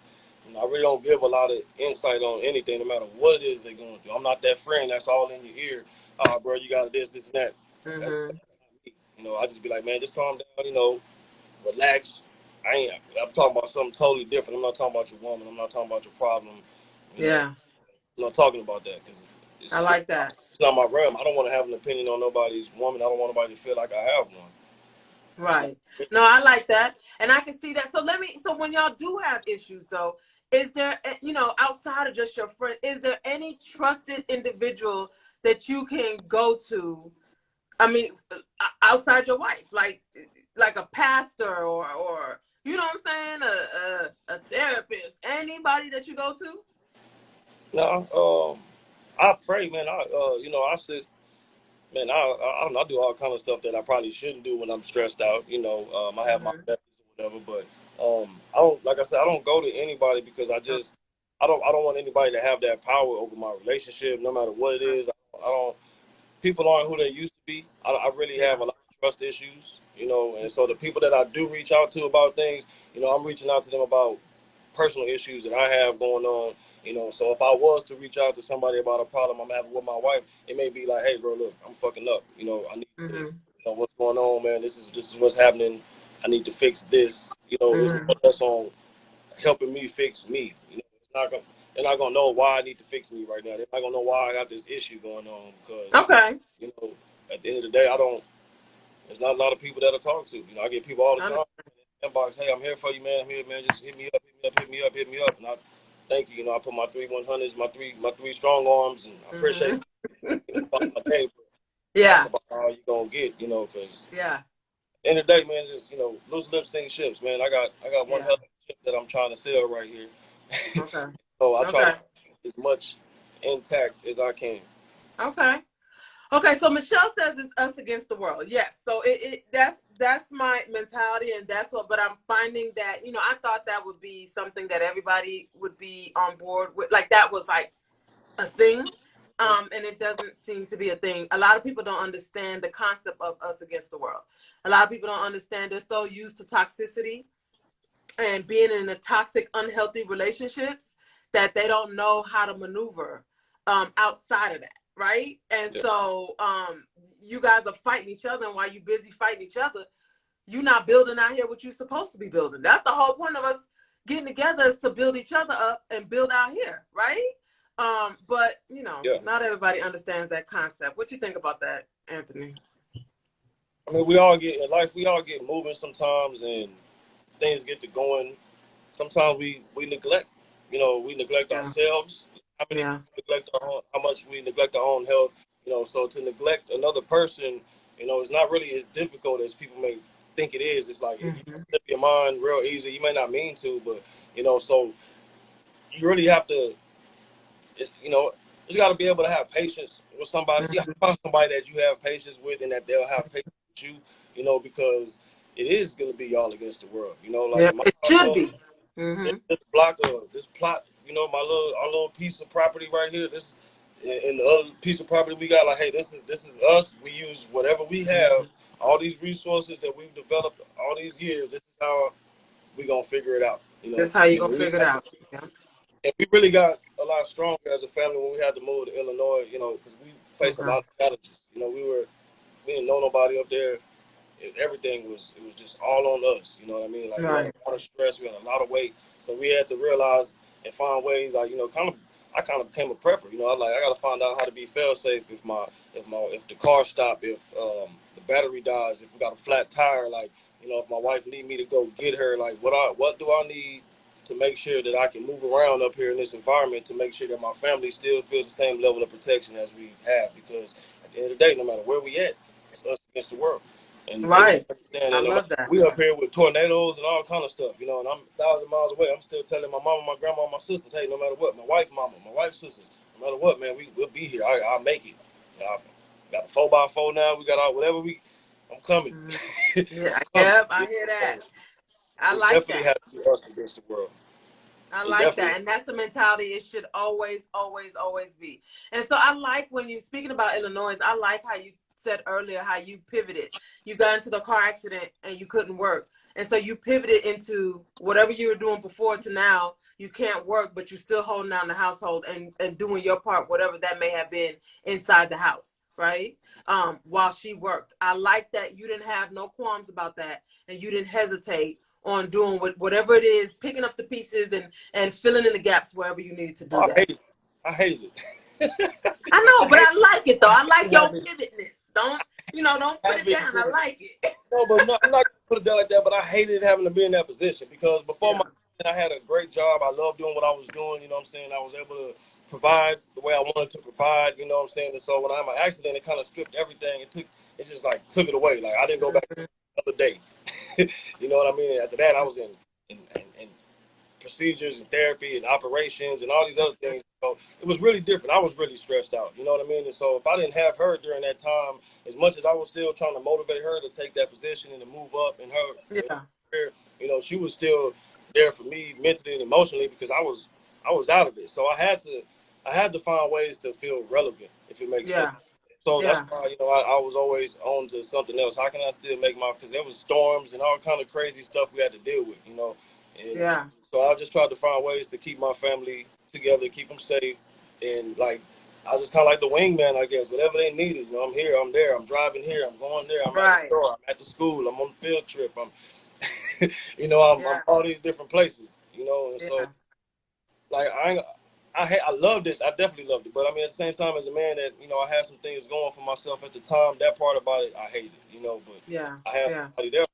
I really don't give a lot of insight on anything, no matter what it is they're going through. I'm not that friend that's all in your ear. Oh, bro, you got this, and that. That's me. I just be like, man, just calm down. Relax. I'm talking about something totally different. I'm not talking about your woman. I'm not talking about your problem. Yeah. I'm not talking about that because I like that. It's not my realm. I don't want to have an opinion on nobody's woman. I don't want nobody to feel like I have one. Right. No, I like that. And I can see that. So when y'all do have issues though, is there, outside of just your friend, is there any trusted individual that you can go to? I mean, outside your wife, like a pastor or you know what I'm saying? A therapist, anybody that you go to? No, I pray, man. I sit, man. I don't know. I do all kind of stuff that I probably shouldn't do when I'm stressed out. I have my methods or whatever, but I don't. Like I said, I don't go to anybody because I don't want anybody to have that power over my relationship, no matter what it is. I don't. People aren't who they used to be. I really have a lot of trust issues, and so the people that I do reach out to about things, I'm reaching out to them about personal issues that I have going on. So if I was to reach out to somebody about a problem I'm having with my wife, it may be like, hey, bro, look, I'm fucking up. I need to, what's going on, man? This is what's happening. I need to fix this. It's more less on helping me fix me. They're not gonna know why I need to fix me right now. They're not gonna know why I got this issue going on because at the end of the day, there's not a lot of people that I talk to. I get people all the time inbox, hey, I'm here for you, man. I'm here, man. Just hit me up. And I thank you. I put my 3-100s, my three strong arms, and I appreciate it. My day, that's about all you gonna get, because at the end of the day, man, just loose lips sink ships, man. I got one hell of a ship that I'm trying to sail right here. Okay. So I try to as much intact as I can. Okay, so Michelle says it's us against the world. Yes, so that's my mentality, and that's what. But I'm finding that I thought that would be something that everybody would be on board with, like that was like a thing, and it doesn't seem to be a thing. A lot of people don't understand the concept of us against the world. A lot of people don't understand. They're so used to toxicity and being in a toxic, unhealthy relationships that they don't know how to maneuver outside of that. Right. And so you guys are fighting each other. And while you're busy fighting each other, you're not building out here what you're supposed to be building. That's the whole point of us getting together, is to build each other up and build out here. Right. But, not everybody understands that concept. What you think about that, Anthony? I mean, we all get moving sometimes and things get to going. Sometimes we neglect, we neglect ourselves. Neglect how much we neglect our own health, so to neglect another person, it's not really as difficult as people may think it is. It's like if you slip your mind real easy, you may not mean to, but so you really have to you know, you got to be able to have patience with somebody. You got to find somebody that you have patience with, and that they'll have patience with you. You know, because it is going to be y'all against the world. You know, like Yeah, in my it should household, be. Mm-hmm. this block of this plot. You know, our little piece of property right here. This and the other piece of property we got. Like, hey, this is us. We use whatever we have. All these resources that we've developed all these years. This is how we gonna figure it out. You know, That's how you and gonna we figure it had to, out. Yeah. and we really got a lot stronger as a family when we had to move to Illinois. You know, because we faced a Okay. lot of challenges. You know, we didn't know nobody up there. Everything was it was just all on us. You know what I mean? Like we had Right. a lot of stress, we had a lot of weight, so we had to realize and find ways. Like I kind of became a prepper. You know, I got to find out how to be fail safe if the car stop, if the battery dies, if we got a flat tire. Like if my wife need me to go get her, like what do I need to make sure that I can move around up here in this environment to make sure that my family still feels the same level of protection as we have, because at the end of the day, no matter where we at, it's us against the world. And they Right. understand I that no matter, love that. we up here with tornadoes and all kind of stuff, and I'm 1,000 miles away. I'm still telling my mama, my grandma, my sisters, hey, no matter what, my wife's mama, my wife's sisters, no matter what, man, we'll be here. I'll make it. I got a 4x4 now. We got all whatever I'm coming. Mhm. I'm Yeah. coming. Yep. I hear So that. I it like definitely that. has to be us against the world. I It like definitely. that. And that's the mentality it should always, always, always be. And so I like when you're speaking about Illinois, I like how you said earlier how you pivoted. You got into the car accident and you couldn't work. And so you pivoted into whatever you were doing before to now. You can't work, but you're still holding down the household and doing your part, whatever that may have been inside the house, right? While she worked. I like that you didn't have no qualms about that and you didn't hesitate on doing whatever it is, picking up the pieces and filling in the gaps wherever you needed to do Oh, I that. hate it. I hate it. I know, I but hate I like it though. I like your having pivotness. Don't put it having down. I like it. no, but no, I'm not gonna put it down like that. But I hated having to be in that position because before Yeah. my I had a great job. I loved doing what I was doing. You know what I'm saying? I was able to provide the way I wanted to provide. You know what I'm saying? And so when I had my accident, it kind of stripped everything. It just like took it away. Like I didn't go back Mhm. another day. You know what I mean? And after that, I was in procedures and therapy and operations and all these other things. So it was really different. I was really stressed out. You know what I mean? And so if I didn't have her during that time, as much as I was still trying to motivate her to take that position and to move up in her Yeah. career, she was still there for me mentally and emotionally because I was out of it. So I had to find ways to feel relevant, if it makes sense. Yeah. So that's Yeah. why I was always on to something else. How can I still make because there was storms and all kind of crazy stuff we had to deal with, and Yeah. so I just tried to find ways to keep my family together, keep them safe, and like I was just kind of like the wingman, I guess. Whatever they needed, I'm here, I'm there, I'm driving here, I'm going there, I'm at the Right. store, I'm at the school, I'm on the field trip, I'm Yeah. all these different places, and so Yeah. like I loved it. I definitely loved it. But I mean, at the same time, as a man that I had some things going for myself at the time. That part about it, I hated. But Yeah. I had Yeah. somebody there.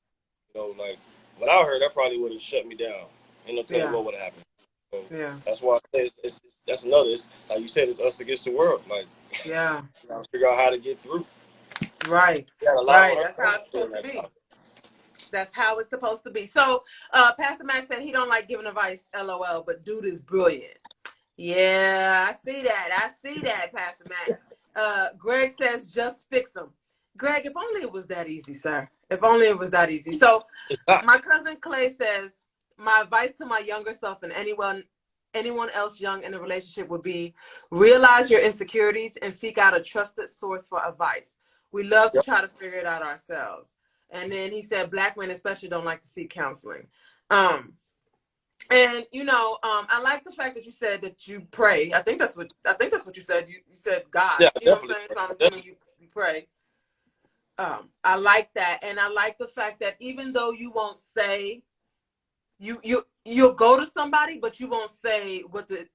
Like without her, that probably would have shut me down. Ain't no telling Yeah. what would have happened. So Yeah. that's why I say that's another. It's like you said, it's us against the world. Like Yeah. you gotta figure out how to get through. Right. We had a lot Right. on That's our how hands it's during supposed to that be. time. That's how it's supposed to be. So, Pastor Max said he don't like giving advice, LOL, but dude is brilliant. Yeah, I see that. I see that, Pastor Mac. Greg says just fix them. Greg, if only it was that easy, sir. If only it was that easy. So, It's not. my cousin Clay says, my advice to my younger self and anyone else young in a relationship would be realize your insecurities and seek out a trusted source for advice. We love to Yep. try to figure it out ourselves. And then he said, black men especially don't like to seek counseling. And I like the fact that you said that you pray. I think that's what you said. You said God. Yeah, You know what I'm definitely. saying? So I'm assuming Definitely. you pray. I like that, and I like the fact that even though you won't say you'll go to somebody, but you won't say what the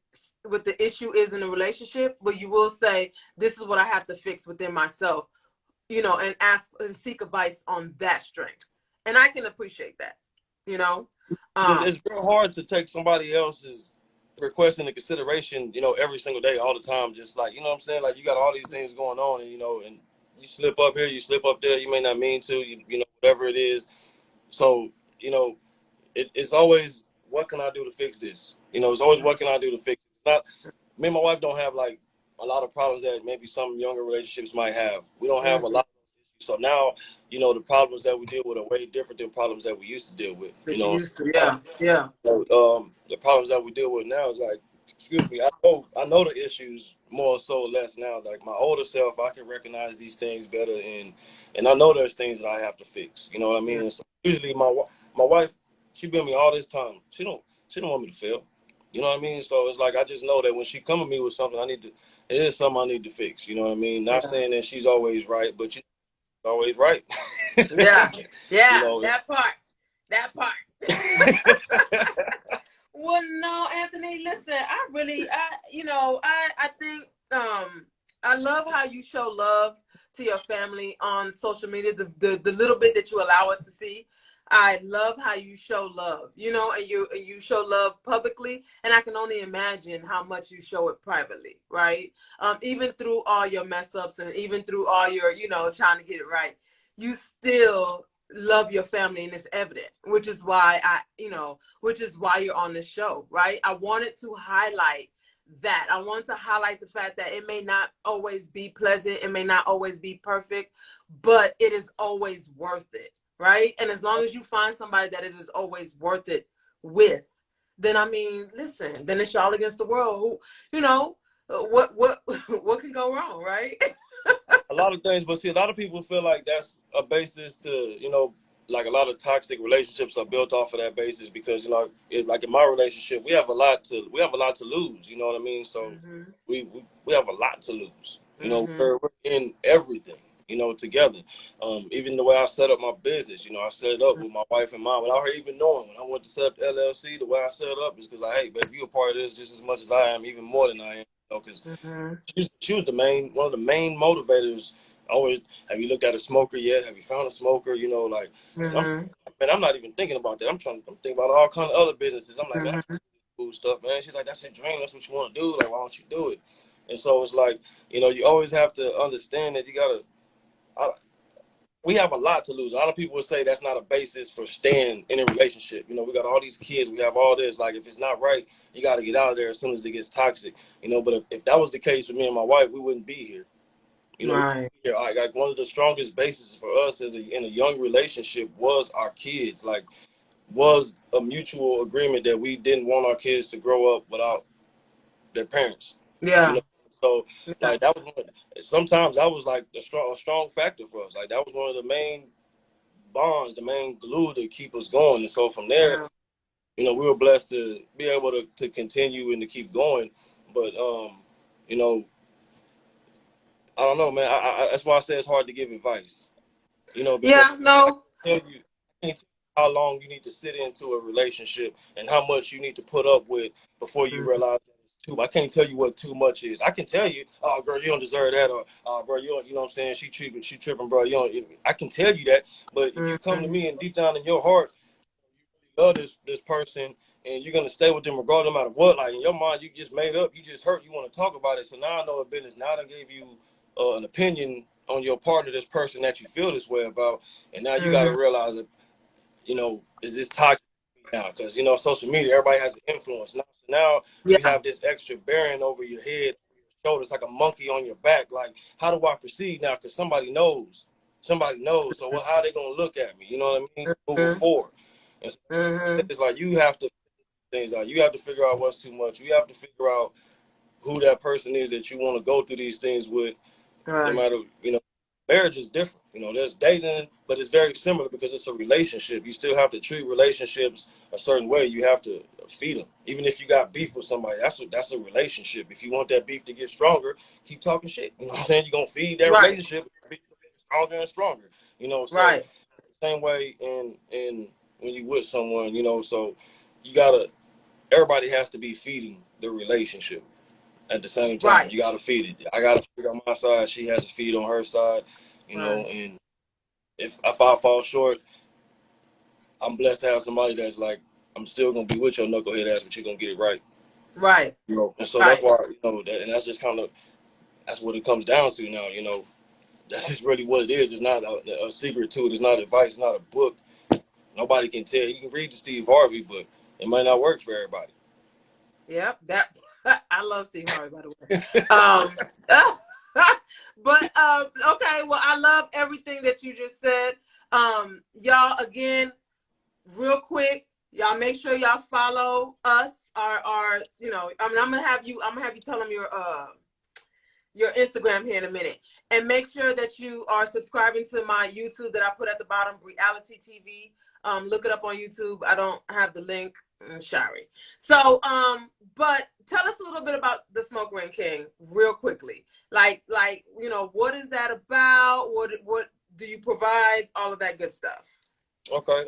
issue is in the relationship, but you will say this is what I have to fix within myself, and ask and seek advice on that strength. And I can appreciate that, you know. Um, It's real hard to take somebody else's request into consideration, every single day, all the time. Just like, what I'm saying? Like, you got all these things going on, and you slip up here, you slip up there, you may not mean to, whatever it is. So, it's always, what can I do to fix this? It's always, what can I do to fix it? It's not, me and my wife don't have like a lot of problems that maybe some younger relationships might have. We don't have a Mm-hmm. lot of issues. So now, the problems that we deal with are way different than problems that we used to deal with. That you used to, yeah, yeah. So, the problems that we deal with now is like, excuse me, I know the issues more so or less now. Like my older self, I can recognize these things better, and I know there's things that I have to fix. You know what I mean? Yeah. And so usually my wife, she been with me all this time. She don't want me to fail. You know what I mean? So it's like I just know that when she come to me with something, it is something I need to fix. You know what I mean? Not Yeah. saying that she's always right, but she's always right. Yeah. you Yeah. know. That part. That part. Well, no, Anthony, listen, I think I love how you show love to your family on social media, the little bit that you allow us to see. I love how you show love, and you show love publicly, and I can only imagine how much you show it privately, right? Even through all your mess ups and even through all your, trying to get it right, you still love your family, and it's evident, which is why you're on the show, right? I wanted to highlight that. I want to highlight the fact that it may not always be pleasant, it may not always be perfect, but it is always worth it, right? And as long as you find somebody that it is always worth it with, then I mean, listen, then it's y'all against the world. What what can go wrong, right? A lot of things, but see, a lot of people feel like that's a basis to, like a lot of toxic relationships are built off of that basis because, like in my relationship, we have a lot to lose. You know what I mean? So Mm-hmm. we have a lot to lose. Mm-hmm. We're in everything. Together. Even the way I set up my business, I set it up with my wife and mom, without her even knowing. When I went to set up the LLC, the way I set it up is because, like, hey, baby, you're a part of this just as much as I am, even more than I am. Because Mm-hmm. she was one of the main motivators. Always, have you looked at a smoker yet? Have you found a smoker? And Mm-hmm. I'm not even thinking about that. I'm thinking about all kind of other businesses. I'm like, man, I Mm-hmm. can do cool stuff, man. She's like, that's your dream. That's what you want to do. Like, why don't you do it? And so it's like, you always have to understand that we have a lot to lose. A lot of people would say that's not a basis for staying in a relationship. We got all these kids, we have all this. Like, if it's not right, you got to get out of there as soon as it gets toxic. But if that was the case with me and my wife, we wouldn't be here. Right. Like one of the strongest bases for us in a young relationship was our kids. Like, was a mutual agreement that we didn't want our kids to grow up without their parents. You Yeah. know, so Yeah. like that was sometimes that was like a strong factor for us. Like that was one of the main bonds, the main glue to keep us going. And so from there, Yeah. we were blessed to be able to continue and to keep going. But you know, I don't know, man. That's why I say it's hard to give advice. Because Yeah. I No. can't tell you how long you need to sit into a relationship and how much you need to put up with before you Mm-hmm. realize that it's too. I can't tell you what too much is. I can tell you, oh, girl, you don't deserve that, or bro, you know what I'm saying? She tripping, bro. I can tell you that, but if you come to Mm-hmm. me and deep down in your heart, you love this person and you're gonna stay with them regardless, no matter what. Like in your mind, you just made up, you just hurt, you want to talk about it. So now I know a business. Now I gave you an opinion on your partner, this person that you feel this way about, and now you got to Mm-hmm. realize that is this toxic now? Because social media, everybody has an influence now. So now you Yeah. have this extra bearing over your head, your shoulders, like a monkey on your back. Like, how do I proceed now? Because somebody knows. Somebody knows. So how are they gonna look at me? You know what I mean? Moving Mm-hmm. forward. And so Mm-hmm. it's like you have to things out. You have to figure out what's too much. You have to figure out who that person is that you want to go through these things with. No Right. matter, marriage is different. There's dating, but it's very similar because it's a relationship. You still have to treat relationships a certain way. You have to feed them. Even if you got beef with somebody, that's a relationship. If you want that beef to get stronger, keep talking shit. You know what I'm saying? You're going to feed that Right. relationship stronger and stronger. So Right. same way in when you with someone, so you got to, everybody has to be feeding the relationship at the same time. Right. You got to feed it. I got to feed on my side. She has to feed on her side, Right. and if I fall short, I'm blessed to have somebody that's like, I'm still going to be with your knucklehead ass, but you're going to get it right. Right. And so that's Right. why, and that's just kind of, that's what it comes down to now, that's just really what it is. It's not a secret to it. It's not advice. It's not a book. Nobody can tell. You can read the Steve Harvey, but it might not work for everybody. Yep. That. I love Steve Harvey, by the way. But okay, well, I love everything that you just said. Y'all, again, real quick, y'all make sure y'all follow us. Our, you know, I mean, I'm gonna have you tell them your Instagram here in a minute. And make sure that you are subscribing to my YouTube that I put at the bottom, Reality TV. Look it up on YouTube. I don't have the link. Sorry. So, but tell us a little bit about the Smoke Ring King real quickly. Like, you know, what is that about? What do you provide? All of that good stuff. Okay.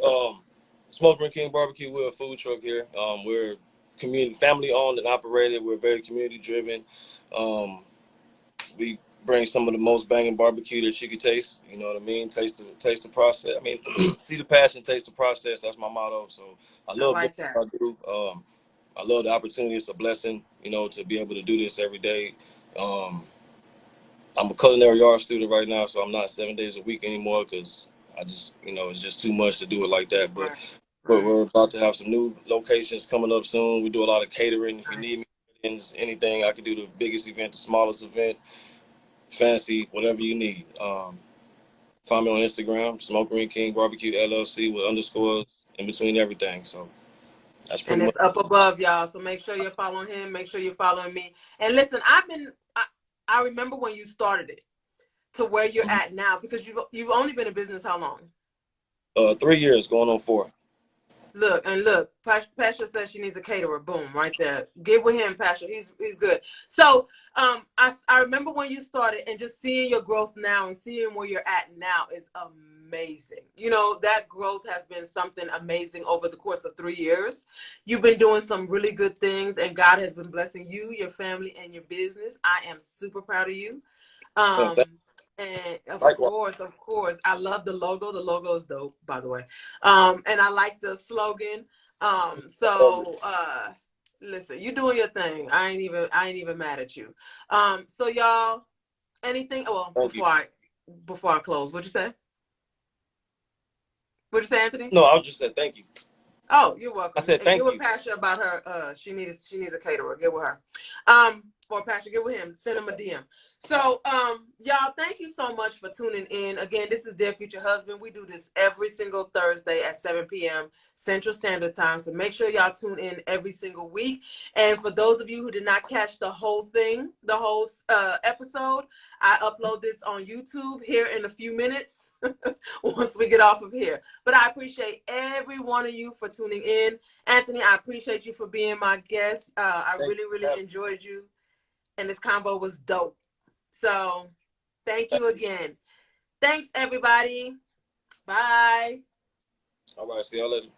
Smoke Ring King Barbecue. We're a food truck here. We're community, family owned and operated. We're very community driven. We bring some of the most banging barbecue that you could taste. You know what I mean? Taste the process. I mean, see the passion, taste the process. That's my motto. So I I love doing like that. what I do. I love the opportunity. It's a blessing, you know, to be able to do this every day. I'm a culinary arts student right now, so I'm not 7 days a week anymore because I just, you know, it's just too much to do it like that. But Right. we're about to have some new locations coming up soon. We do a lot of catering. If you need me, anything, I can do the biggest event, the smallest event, fancy, whatever you need. Find me on Instagram, Smoke Ring King Barbecue LLC with underscores in between everything. So that's And pretty much. it's up above, y'all. So make sure you're following him. Make sure you're following me. And listen, I remember when you started it to where you're at now, because you've only been in business how long? 3 years, going on 4. Look, Pastor says she needs a caterer. Boom, right there. Get with him, Pastor. He's good. So I remember when you started, and just seeing your growth now and seeing where you're at now is amazing. You know, that growth has been something amazing over the course of 3 years. You've been doing some really good things, and God has been blessing you, your family, and your business. I am super proud of you. Man, And likewise. of course, I love the logo. The logo is dope, by the way. And I like the slogan. So listen, you doing your thing. I ain't even mad at you. So y'all, anything? Well, Thank you. before I close, what'd you say? What'd you say, Anthony? No, I just said thank you. Oh, you're I welcome. said And get thank with you. Pastor about her. She needs a caterer. Get with her. Or Pastor, get with him. Send him a DM. So, y'all, thank you so much for tuning in. Again, this is Dear Future Husband. We do this every single Thursday at 7 p.m. Central Standard Time. So make sure y'all tune in every single week. And for those of you who did not catch the whole thing, the whole episode, I upload this on YouTube here in a few minutes once we get off of here. But I appreciate every one of you for tuning in. Anthony, I appreciate you for being my guest. I Thank really, you. really enjoyed you. And this combo was dope. So thank you again. Thanks, everybody. Bye. All right, see y'all later.